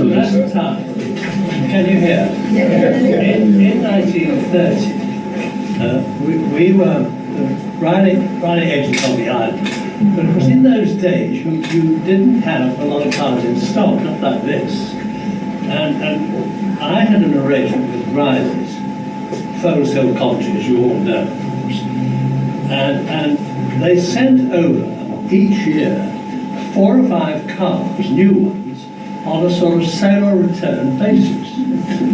Last time, can you hear? In 1930, we were riding edges on the island. But of course, in those days, you didn't have a lot of cars in stock, not like this. And I had an arrangement with Riley's, Forest Hill Country, as you all know, of course. And they sent over each year 4 or 5 cars, new ones, on a sort of sale or return basis.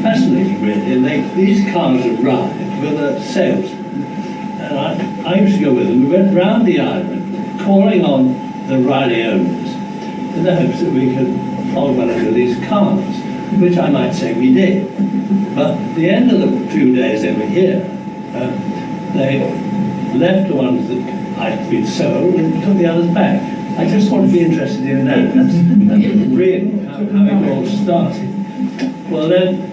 Fascinating, really. And these cars arrived with a salesman, and I used to go with them. We went round the island, calling on the Riley owners, in the hopes that we could follow one of these cars, which I might say we did. But at the end of the few days they were here, they left the ones that I'd been sold and took the others back. I just want to be interested in that. That's really how it all started. Well then,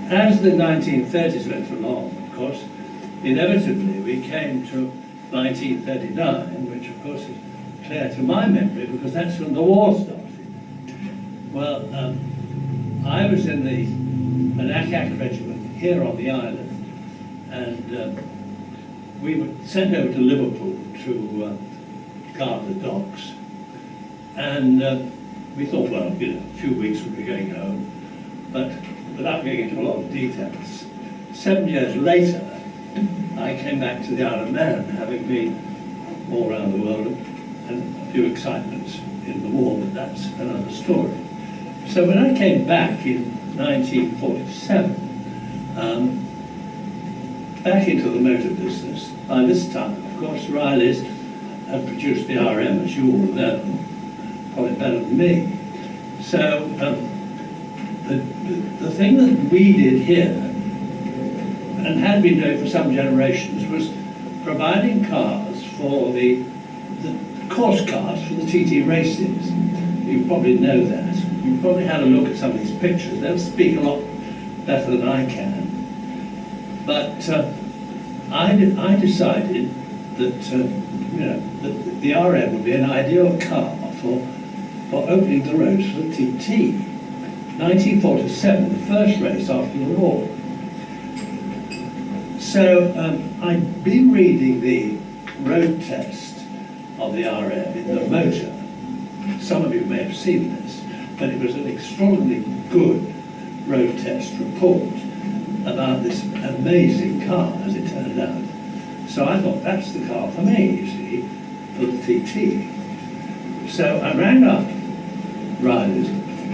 as the 1930s went along, of course, inevitably we came to 1939, which of course is clear to my memory because that's when the war started. Well, I was in an ACAC regiment here on the island, and we were sent over to Liverpool to guard the docks. And we thought, well, a few weeks we'll be going home. But without getting into a lot of details, 7 years later, I came back to the Isle of Man, having been all around the world and a few excitements in the war, but that's another story. So when I came back in 1947, back into the motor business, by this time, of course, Riley's had produced the RM, as you all know, probably better than me. So the thing that we did here, and had been doing for some generations, was providing cars for the course cars for the TT races. You probably know that. You probably had a look at some of these pictures. They'll speak a lot better than I can. But I decided that that the RM would be an ideal car for opening the roads for the TT. 1947, the first race after the war. So I'd been reading the road test of the RM in the motor. Some of you may have seen this, but it was an extraordinarily good road test report about this amazing car, as it turned out. So I thought, that's the car for me, you see, for the TT. So I rang up Riley's,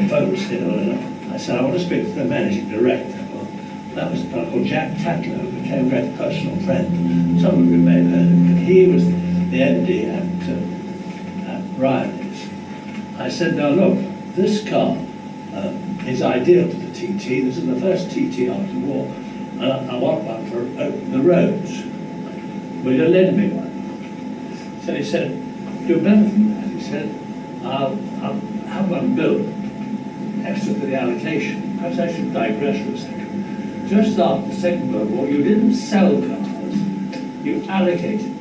Forest Hill, and I said, I want to speak to the managing director. Well, that was a fellow called Jack Tatlow, who became a great personal friend. Some of you may have heard of him, but he was the MD at Riley's. I said, now look, this car is ideal for the TT. This is the first TT after the war, and I want one for opening the roads. Will you lend me one? So he said, do better than that. He said, I'll have one built extra for the allocation. Perhaps I should digress for a second. Just after the Second World War, you didn't sell cars, you allocated.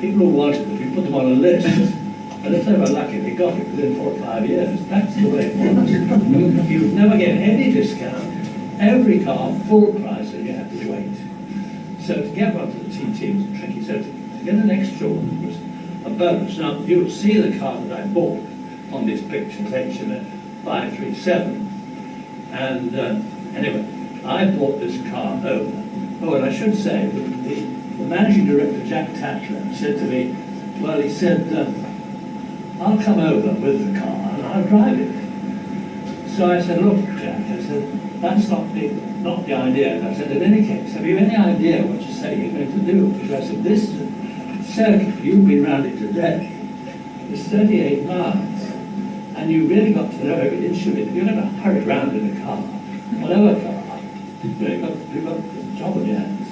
People who wanted them, you put them on a list. And if they were lucky, they got it within 4 or 5 years. That's the way it was. You'd never get any discount. Every car, full price, and you had to wait. So to get one for the TT was tricky. So to get an extra one was a bonus. Now, you'll see the car that I bought on this picture, HMF 537. And anyway, I bought this car over. Oh, and I should say, the managing director, Jack Tatlow, said to me, well, he said, I'll come over with the car and I'll drive it. So I said, look, Jack, I said, that's not the idea. And I said, in any case, have you any idea what you say you're going to do? Because I said, this circuit, you've been round it today, is 38 miles. And you really got to know every inch of it. If you're going to hurry around in a car, whatever car, you've got the job on your hands.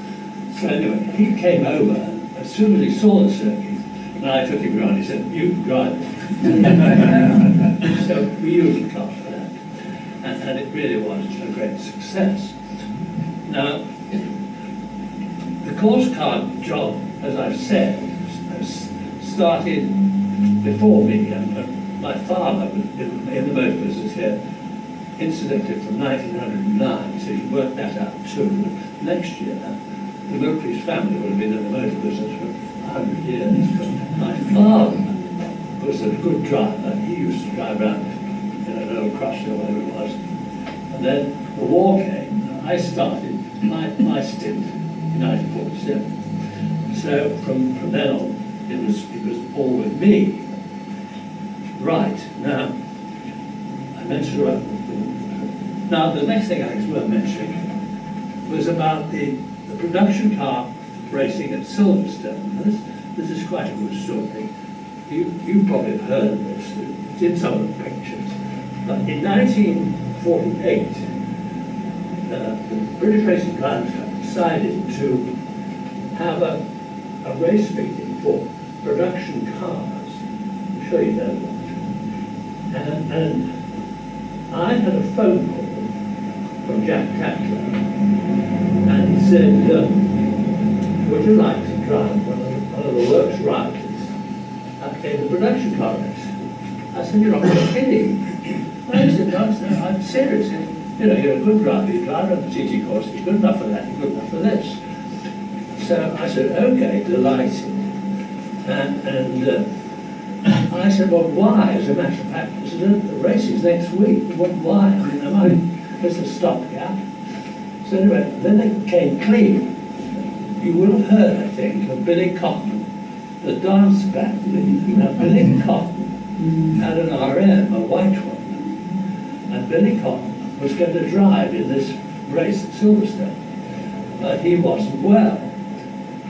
So anyway, he came over, and as soon as he saw the circuit, and I took him around, he said, you can drive it. So we used the car for that. And it really was a great success. Now, the course car job, as I've said, started before me, and my father was in the motor business here, incidentally from 1909, so you work that out too. Next year, the Mylchreest family would have been in the motor business for 100 years, but my father was a good driver. He used to drive around in an old Crusher or whatever it was. And then the war came, and I started my stint in 1947. So from then on, it was all with me. Right, now, I mentioned about, now the next thing I was worth mentioning was about the production car racing at Silverstone. Now, this is quite a good story. You probably have heard of this, it's in some of the pictures. But in 1948, the British Racing Garage decided to have a race meeting for production cars. I'm sure you know that. And I had a phone call from Jack Tatler, and he said, would you like to drive one of the works riders in the production car race? I said, you're not kidding. I said, no, I'm serious. You know, you're a good driver, you drive on the GT course, you're good enough for that, you're good enough for this. So I said, okay, delighted. And I said, well, why? As a matter of fact, I said, the race is next week. Well, why? I mean, there's a stopgap. So anyway, then it came clean. You will have heard, I think, of Billy Cotton, the dance band leader. Now, Billy Cotton had an RM, a white one. And Billy Cotton was going to drive in this race at Silverstone. But he wasn't well.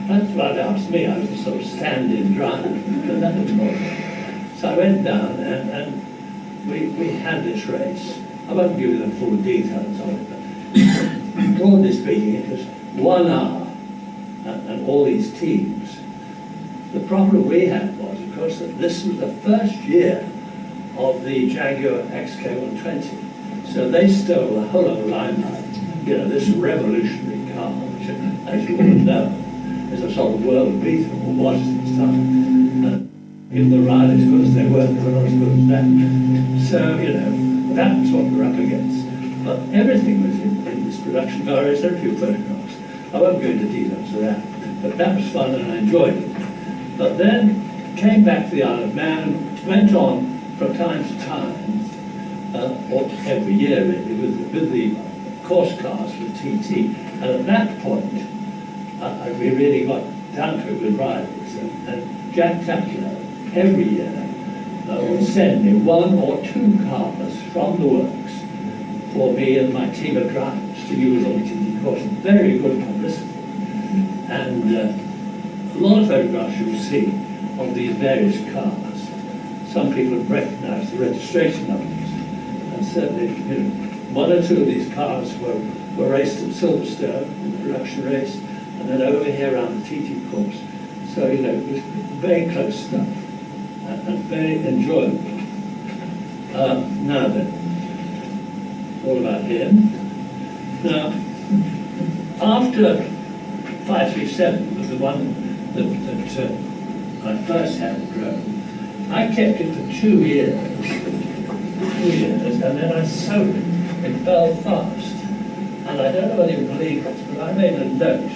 That's what asked me. I was a sort of stand-in driver, but that was all. So I went down and we had this race. I won't give you the full details of it, but broadly speaking, it was 1 hour and all these teams. The problem we had was, of course, that this was the first year of the Jaguar XK120. So they stole the whole of the limelight. You know, this revolutionary car, which, as you all know, is a sort of world beater, or was at this time. In the rallies, because they weren't as good as that. So, you know, that's what we're up against. But everything was in this production car race. There are a few photographs. I won't go into details of that. But that was fun and I enjoyed it. But then came back to the Isle of Man, went on from time to time, or every year really, with the course cars with TT. And at that point, we really got down to it with riders. And Jack Tatler, every year, would send me 1 or 2 cars from the works for me and my team of drivers to use on the TT course. Very good publicity. And a lot of photographs you will see of these various cars. Some people have recognized the registration numbers. And certainly, you know, 1 or 2 of these cars were raced at Silverstone in the production race, and then over here around the TT course. So, you know, it was very close stuff and very enjoyable. Now then, all about him. Now, after 537 was the one that I first had drove, I kept it for 2 years, and then I sold it in Belfast. And I don't know whether you believe this, but I made a note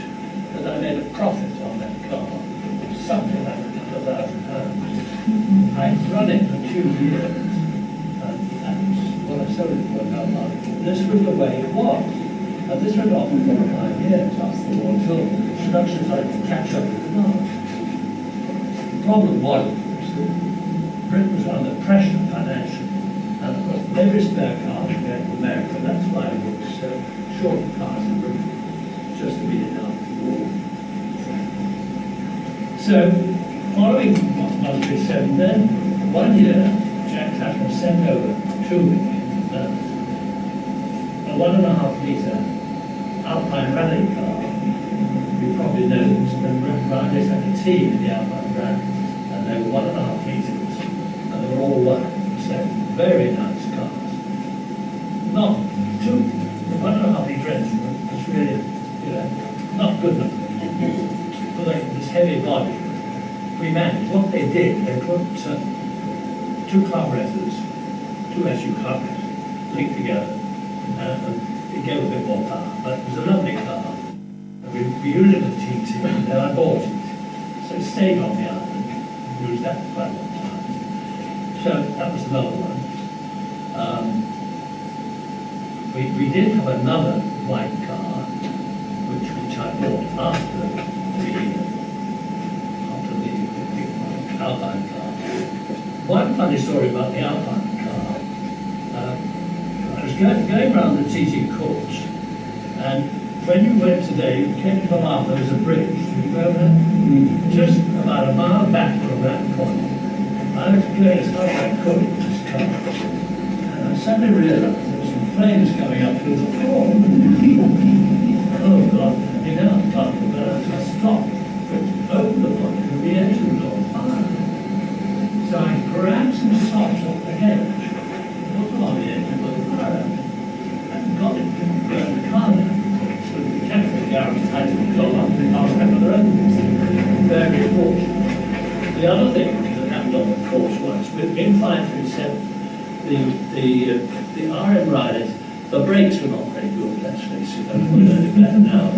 that I made a profit on that car, something like £1,000. I'd run it for 2 years, and that's what I sold it for about month. This was the way it was. And this went on for 4 or 5 years after the war until production started to catch up with demand. The problem was, of course, that Britain was under pressure financially. And of course, every spare car was going to America. That's why it was so short cars in Britain, just immediately after the war. So, following Mylchreest, then 1 year, Jack Tatler sent over to me a 1.5 metre Alpine rally car. You probably know this, but riders had a team in the Alpine rally, and they were 1.5 metres, and they were all white. So, very nice cars. Not too, the 1.5 metre engine was really, you know, not good enough. this heavy body, we managed. What they did, they put two carburetors, two SU carburetors, linked together, and it gave a bit more power. But it was a lovely car. And we used it as a TT, and then I bought it. So it stayed on the island. We used that for quite a long time. So that was another one. We did have another white car, which I bought after the Alpine car. One funny story about the Alpine car. I was going around the TT course, and when you went today, you came to come up, there was a bridge. You go over there? Just about a mile back from that point, I was going as far as I could with this car, and I suddenly realized there were some flames coming up through the floor. Oh God, you know, I can't but I stopped, opened the point, and the engine was on fire. So I grabbed some sops off the hedge, put them on the engine, put the fire out, and got it, burned the car down. So the mechanical garage had to go up the car back on the road. Very fortunate. The other thing that happened on the course was, in 537, the RM riders, the brakes were not very good, let's face it. I'm learning that now.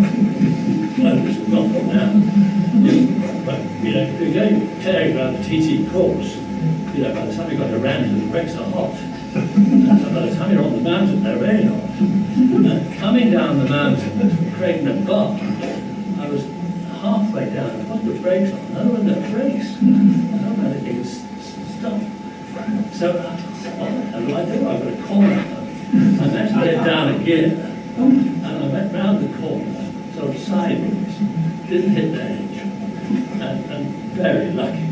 Motors are not good now. But, you know, if you're going tearing around the TT course, you know, by the time you got to Randall, the brakes are hot. And by the time you're on the mountain, they're really hot. Coming down the mountain, creating a bar, I was halfway down, I put the brakes on, there were no brakes. I don't know if you can stop. So, what do I do? I've got a corner. I managed to get down a gear, and I went round the corner, sort of sideways, didn't hit the edge, and very lucky.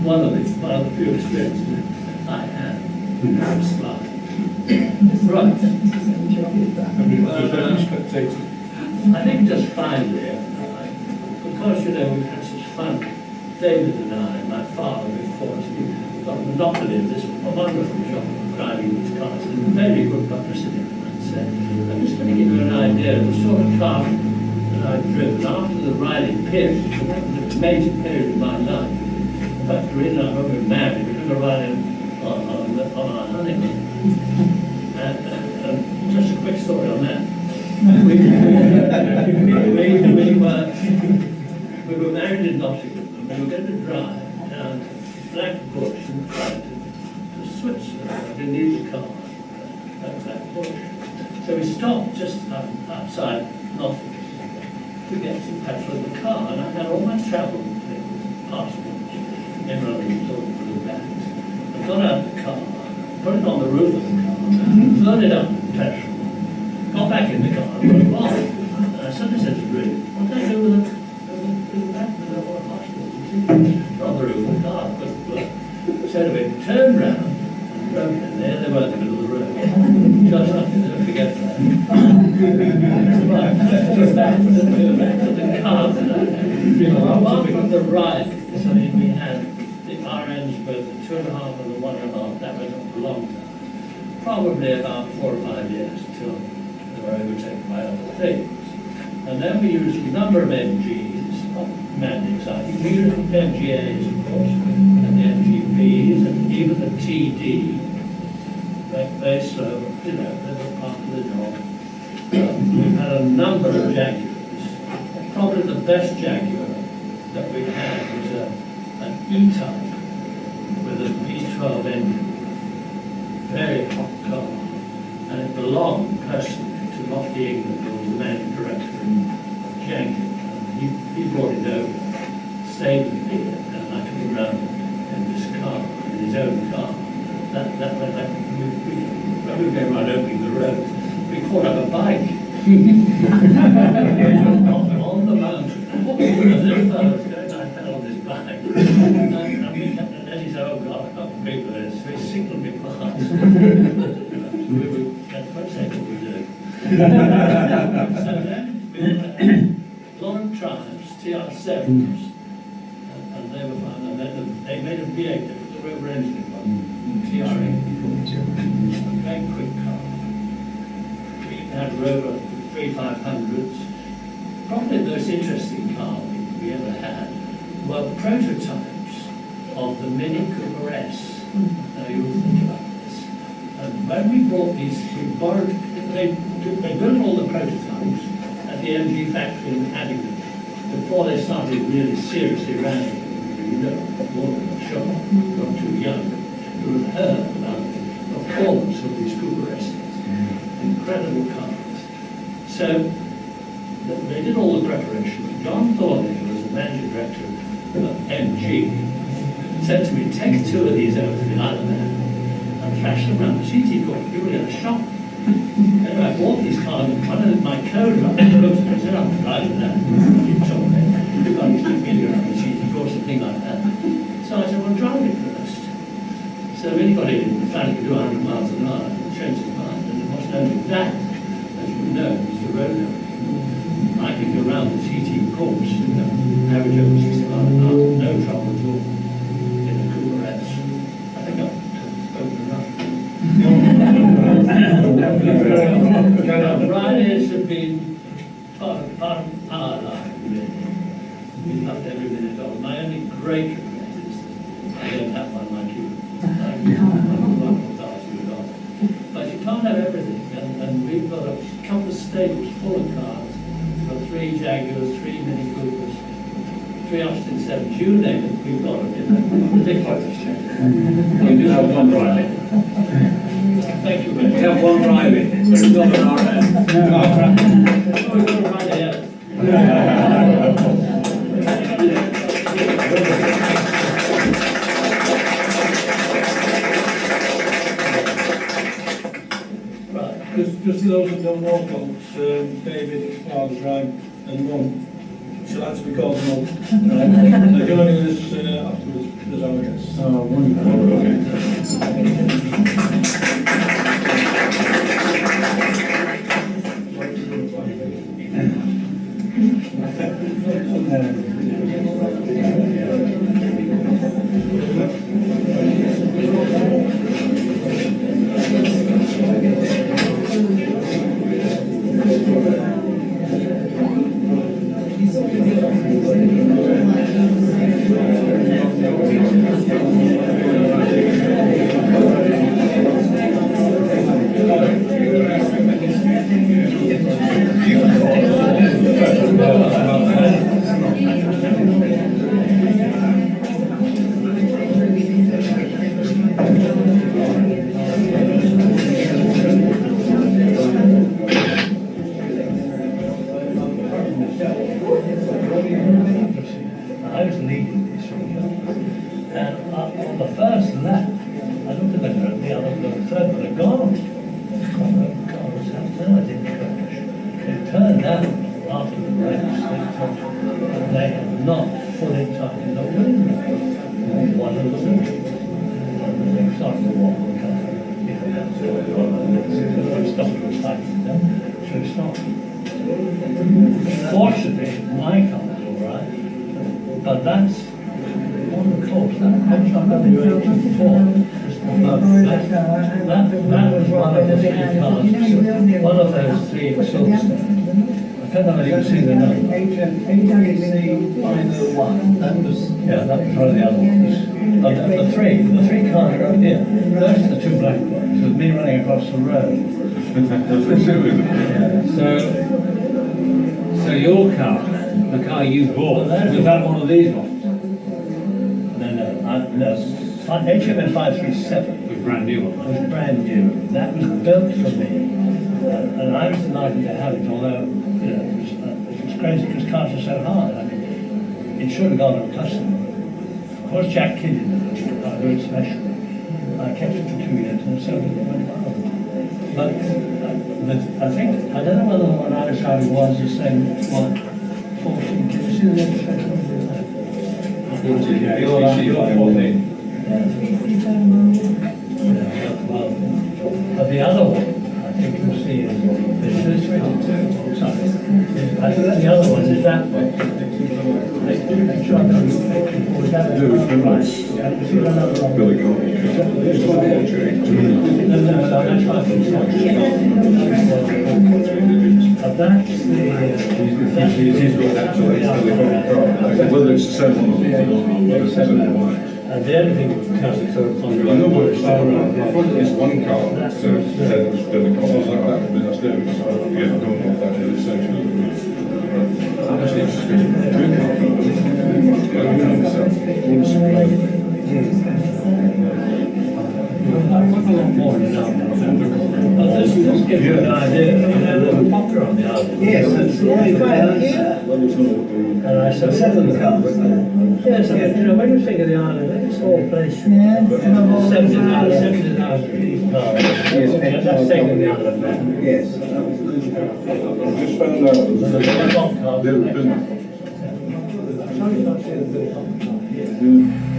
One of the few experiences I had. Smart. Right. I think just finally, because you know we've had such fun, David and I, my father before us, we got a monopoly of this wonderful job of driving these cars, and very good publicity, I might say. I'm just going to give you an idea of the sort of car that I've driven after the Riley period, because that was a major period of my life. In fact, the reason I when we were married, we took a ride on our honeymoon. And just a quick story on that. We were married in Nottingham, and we were going to drive down to Black Bush and try to Switzerland. I didn't need the car at Black Bush. So we stopped just outside Nottingham to get some petrol in the car, and I had all my travel things, passports, in running sort of the bags. I got out of the car, put it on the roof of the car, filled it up with petrol, got back in the car, and put it off. And I suddenly said to Ruth, what did I do with the back with all the passports? On the roof of the car, but so anyway, turned round and drove in there. They were in the middle of the road. Just like it, don't forget that. Just back to the car. Apart from the ride, I mean, we had the RNs, both the 2.5 and the 1.5. That went on for a long time. Probably about 4 or 5 years until they were overtaken by other things. And then we used a number of MGs, not mad exciting. We used MGAs, of course, and the MGPs, and even the TD. Very slow, you know, they were part of the job. We've had a number of Jaguars. Probably the best Jaguar that we had was an E-Type with a V12 engine. Very hot car. And it belonged personally to Lofty England, who was the managing director of Jaguar. He brought it over, stayed with me, and I took him around in this car, in his own car. That went like, when we were going around opening the road, we caught up a bike on the mountain. And this fellow was going, I fell on this bike. And then he said, oh God, I can't believe this. So he signaled me past. We were at first saying what we did. So then we had Laurent Triumphs, TR7s, and they were fun. And then they made a V8, they put the rover engine in one. TR8, a very quick car. We had Rover 3500s. Probably the most interesting car we ever had prototypes of the Mini Cooper S. Now you'll think about this. And when we bought these, we borrowed, they built all the prototypes at the MG factory in Paddington before they started really seriously running. You know, more than a shop, not too young to have heard about the performance of these Cooper S's. Incredible cars. So they did all the preparation. John Thornley, who was the managing director of MG, said to me, take 2 of these over to the Isle of Man and flash them around the CT court. You were going to shop. Anyway, I bought these cars and one of my co-drivers looked at me and said, I'm driving that. He told me, you've got to keep getting around the CT court, something like that. So I said, well, drive it first. So anybody in the family could do 100 miles an hour and change his mind. And it wasn't only that, as you know, was the road. I could go around the CT course, average over 60 miles an hour, no trouble at all in a Cooper S. I think I've spoken enough. Riders have been part of our life, really. We loved every minute of it. My only great regret is that I don't have one like you. But you can't have everything, and we've got a couple of stables full of cars. We've got 3 Jaguars, 3 Mini Coopers, 3 Austin 7s, you name it, we've got them. Ridiculous. You do have one driving. Thank you very much. We have one driving. We've got an RM. Oh, we've got a rider here. Just for those that don't know, folks, David, his father's Ryan, and Mum, she'll actually be called Mum. They're joining us afterwards as our guests. Oh, I was leading this weekend, and on the first lap, I looked at the other, the third one had gone. The car was happening, I didn't crash. It turned out, after the race, they had not fully tightened the wheel. One of them, they started to walk the car. It stopped to tighten them, so it stopped. Fortunately, my car was all right. But that's on the course. That was one of the 3 cars. One of those 3 exhaust. I don't know whether you can see the number. Yeah, that was one of the other ones. But the 3 cars are up here. Those are the 2 black ones with me running across the road. Yeah, so your car, the car you bought, was that one of these ones? No. HMN 537. It was brand new one. Was brand new. That was built for me, and I was delighted to have it. Although it was crazy because cars are so hard. I mean, it should have gone to a customer. Of course, Jack kidded me. I very special. I kept it for 2 years and so did it. But I think I don't know whether the one I was driving was the same one. 14. Can you see the registration? 14, yeah, you're 14. Well, but the other one, I think you'll see is this 22. Sorry. I think the other one is that one. Billy Gold. No, that's right. But that's the... Well, it's the same one. It's the same one. And the only thing that counts is sort of on the I know what right. it's I thought it's one car, so then it's been a car like that, but that's doing, so yeah, I don't know if that is essentially. Actually, it's just two I've got a lot more than that. But this gives you an idea, you know, there were popular on the island. Yes, it's like that. And I said, 7 cars. yes, I mean, you know, when you think of the island, it's a small place. Yeah. 70,000 people. That's taking the island back. Yes. I just found out. And the big cars. They've been-